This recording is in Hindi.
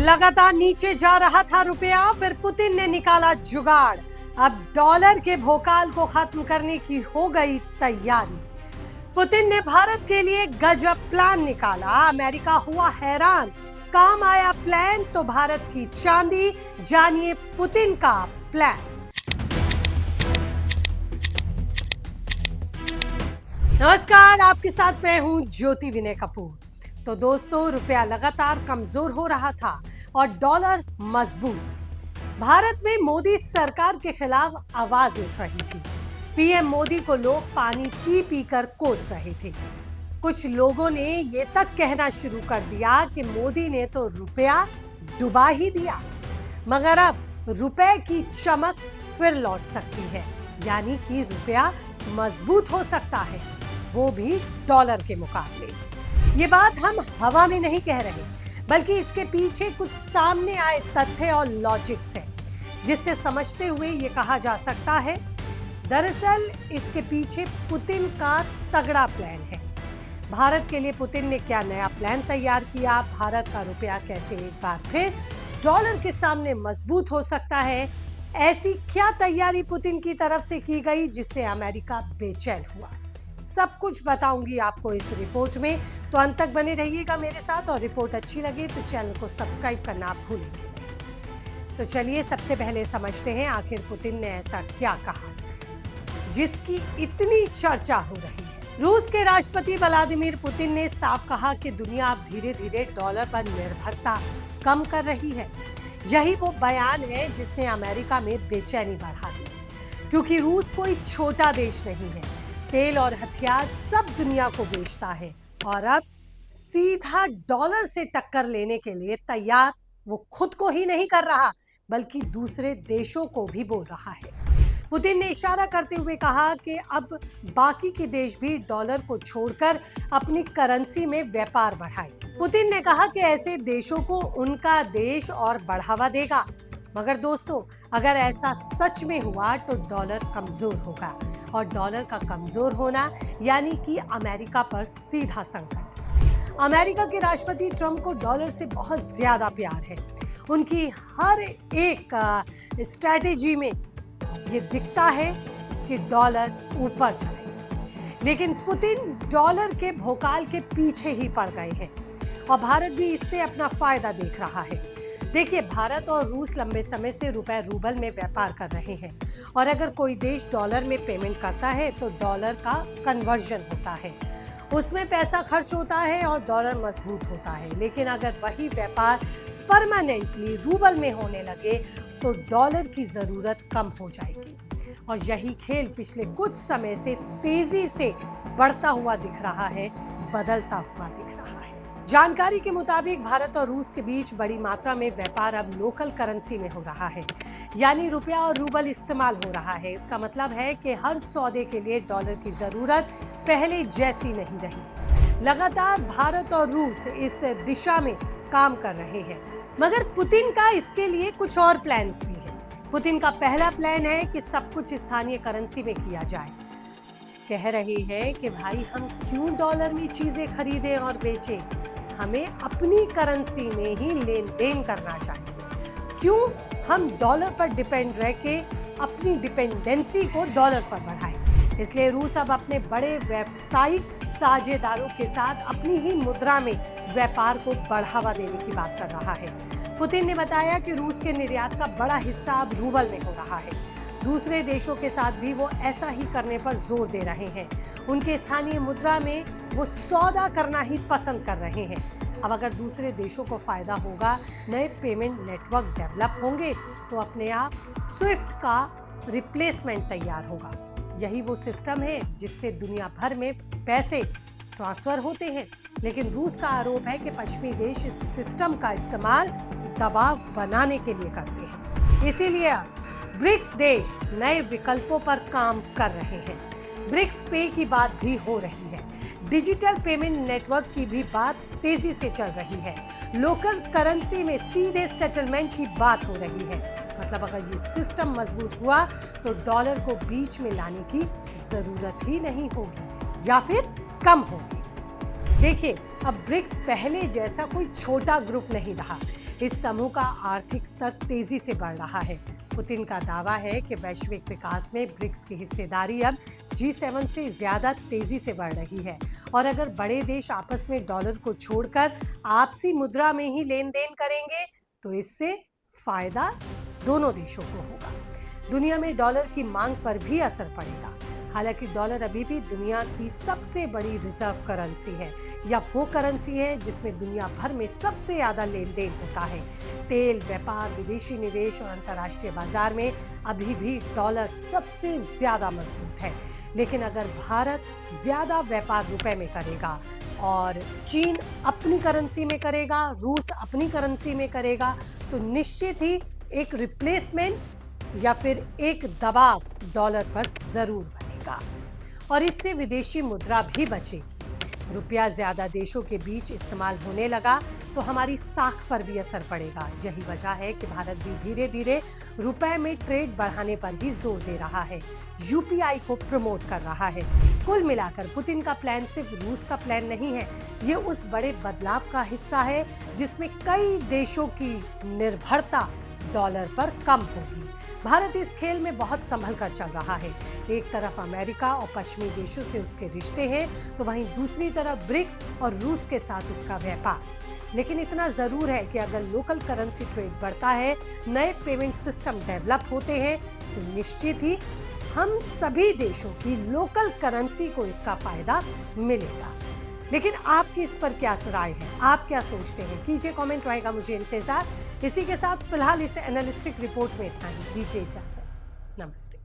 लगातार नीचे जा रहा था रुपया, फिर पुतिन ने निकाला जुगाड़। अब डॉलर के भोकाल को खत्म करने की हो गई तैयारी। पुतिन ने भारत के लिए गजब प्लान निकाला। अमेरिका हुआ हैरान। काम आया प्लान तो भारत की चांदी। जानिए पुतिन का प्लान। नमस्कार, आपके साथ मैं हूं ज्योति विनय कपूर। तो दोस्तों, रुपया लगातार कमजोर हो रहा था और डॉलर मजबूत। भारत में मोदी सरकार के खिलाफ आवाज उठ रही थी। पीएम मोदी को लोग पानी पी पी कर कोस रहे थे। कुछ लोगों ने ये तक कहना शुरू कर दिया कि मोदी ने तो रुपया डुबा ही दिया। मगर अब रुपए की चमक फिर लौट सकती है, यानी कि रुपया मजबूत हो सकता है, वो भी डॉलर के मुकाबले। ये बात हम हवा में नहीं कह रहे, बल्कि इसके पीछे कुछ सामने आए तथ्य और लॉजिक्स हैं, जिससे समझते हुए ये कहा जा सकता है, दरअसल इसके पीछे पुतिन का तगड़ा प्लान है। भारत के लिए पुतिन ने क्या नया प्लान तैयार किया? भारत का रुपया कैसे एक बार फिर डॉलर के सामने मजबूत हो सकता है? ऐसी क्या तैयारी पुतिन की तरफ से की गई जिससे अमेरिका बेचैन हुआ? सब कुछ बताऊंगी आपको इस रिपोर्ट में, तो अंत तक बने रहिएगा मेरे साथ। और रिपोर्ट अच्छी लगे तो चैनल को सब्सक्राइब करना आप भूलेंगे नहीं। तो चलिए सबसे पहले समझते हैं आखिर पुतिन ने ऐसा क्या कहा जिसकी इतनी चर्चा हो रही है। रूस के राष्ट्रपति व्लादिमीर पुतिन ने साफ कहा कि दुनिया अब धीरे धीरे डॉलर पर निर्भरता कम कर रही है। यही वो बयान है जिसने अमेरिका में बेचैनी बढ़ा दी, क्योंकि रूस कोई छोटा देश नहीं है। तेल और हथियार सब दुनिया को बेचता है और अब सीधा डॉलर से टक्कर लेने के लिए तैयार वो खुद को ही नहीं कर रहा, बल्कि दूसरे देशों को भी बोल रहा है। पुतिन ने इशारा करते हुए कहा कि अब बाकी के देश भी डॉलर को छोड़कर अपनी करेंसी में व्यापार बढ़ाएं। पुतिन ने कहा कि ऐसे देशों को उनका देश और बढ़ावा देगा। मगर दोस्तों, अगर ऐसा सच में हुआ तो डॉलर कमजोर होगा, और डॉलर का कमजोर होना यानी कि अमेरिका पर सीधा संकट। अमेरिका के राष्ट्रपति ट्रंप को डॉलर से बहुत ज्यादा प्यार है। उनकी हर एक स्ट्रैटेजी में ये दिखता है कि डॉलर ऊपर चले। लेकिन पुतिन डॉलर के भोकाल के पीछे ही पड़ गए हैं और भारत भी इससे अपना फायदा देख रहा है। देखिए, भारत और रूस लंबे समय से रुपए रूबल में व्यापार कर रहे हैं, और अगर कोई देश डॉलर में पेमेंट करता है तो डॉलर का कन्वर्जन होता है, उसमें पैसा खर्च होता है और डॉलर मजबूत होता है। लेकिन अगर वही व्यापार परमानेंटली रूबल में होने लगे तो डॉलर की जरूरत कम हो जाएगी। और यही खेल पिछले कुछ समय से तेजी से बढ़ता हुआ दिख रहा है, बदलता हुआ दिख रहा है। जानकारी के मुताबिक भारत और रूस के बीच बड़ी मात्रा में व्यापार अब लोकल करेंसी में हो रहा है, यानी रुपया और रूबल इस्तेमाल हो रहा है। इसका मतलब है कि हर सौदे के लिए डॉलर की जरूरत पहले जैसी नहीं रही। लगातार भारत और रूस इस दिशा में काम कर रहे हैं, मगर पुतिन का इसके लिए कुछ और प्लान्स भी हैं। पुतिन का पहला प्लान है कि सब कुछ स्थानीय करेंसी में किया जाए। कह रहे हैं कि भाई, हम क्यों डॉलर में चीजें खरीदें और बेचें, हमें अपनी करेंसी में ही लेन देन करना चाहिए। क्यों हम डॉलर पर डिपेंड रह के अपनी डिपेंडेंसी को डॉलर पर बढ़ाएं। इसलिए रूस अब अपने बड़े व्यावसायिक साझेदारों के साथ अपनी ही मुद्रा में व्यापार को बढ़ावा देने की बात कर रहा है। पुतिन ने बताया कि रूस के निर्यात का बड़ा हिस्सा अब रूबल में हो रहा है। दूसरे देशों के साथ भी वो ऐसा ही करने पर जोर दे रहे हैं। उनके स्थानीय मुद्रा में वो सौदा करना ही पसंद कर रहे हैं। अब अगर दूसरे देशों को फायदा होगा, नए पेमेंट नेटवर्क डेवलप होंगे, तो अपने आप स्विफ्ट का रिप्लेसमेंट तैयार होगा। यही वो सिस्टम है जिससे दुनिया भर में पैसे ट्रांसफर होते हैं। लेकिन रूस का आरोप है कि पश्चिमी देश इस सिस्टम का इस्तेमाल दबाव बनाने के लिए करते हैं। इसीलिए ब्रिक्स देश नए विकल्पों पर काम कर रहे हैं। ब्रिक्स पे की बात भी हो रही है। डिजिटल पेमेंट नेटवर्क की भी बात तेजी से चल रही है। लोकल करेंसी में सीधे सेटलमेंट की बात हो रही है। मतलब अगर ये सिस्टम मजबूत हुआ तो डॉलर को बीच में लाने की जरूरत ही नहीं होगी, या फिर कम होगी। देखिए, अब ब्रिक्स पहले जैसा कोई छोटा ग्रुप नहीं रहा। इस समूह का आर्थिक स्तर तेजी से बढ़ रहा है। पुतिन का दावा है कि वैश्विक विकास में ब्रिक्स की हिस्सेदारी अब G7 से ज्यादा तेजी से बढ़ रही है। और अगर बड़े देश आपस में डॉलर को छोड़कर आपसी मुद्रा में ही लेन देन करेंगे तो इससे फायदा दोनों देशों को होगा। दुनिया में डॉलर की मांग पर भी असर पड़ेगा। हालांकि डॉलर अभी भी दुनिया की सबसे बड़ी रिजर्व करेंसी है, या वो करेंसी है जिसमें दुनिया भर में सबसे ज्यादा लेन देन होता है। तेल, व्यापार, विदेशी निवेश और अंतर्राष्ट्रीय बाजार में अभी भी डॉलर सबसे ज्यादा मजबूत है। लेकिन अगर भारत ज्यादा व्यापार रुपए में करेगा और चीन अपनी करेंसी में करेगा, रूस अपनी करेंसी में करेगा, तो निश्चित ही एक रिप्लेसमेंट या फिर एक दबाव डॉलर पर जरूर बनेगा और इससे विदेशी मुद्रा भी बचेगी। रुपया ज्यादा देशों के बीच इस्तेमाल होने लगा तो हमारी साख पर भी असर पड़ेगा। यही वजह है कि भारत भी धीरे धीरे रुपए में ट्रेड बढ़ाने पर ही जोर दे रहा है, यूपीआई को प्रमोट कर रहा है। कुल मिलाकर पुतिन का प्लान सिर्फ रूस का प्लान नहीं है, ये उस बड़े बदलाव का हिस्सा है जिसमें कई देशों की निर्भरता डॉलर पर कम होगी। भारत इस खेल में बहुत संभल कर चल रहा है। एक तरफ अमेरिका और पश्चिमी देशों से उसके रिश्ते हैं, तो वहीं दूसरी तरफ ब्रिक्स और रूस के साथ उसका व्यापार। लेकिन इतना जरूर है कि अगर लोकल करेंसी ट्रेड बढ़ता है, नए पेमेंट सिस्टम डेवलप होते हैं, तो निश्चित ही हम सभी देशों की लोकल करेंसी को इसका फायदा मिलेगा। लेकिन आपकी इस पर क्या राय है, आप क्या सोचते हैं, कीजिए कमेंट, रहेगा मुझे इंतजार। इसी के साथ फिलहाल इस एनालिस्टिक रिपोर्ट में इतना ही। दीजिए इजाजत। नमस्ते।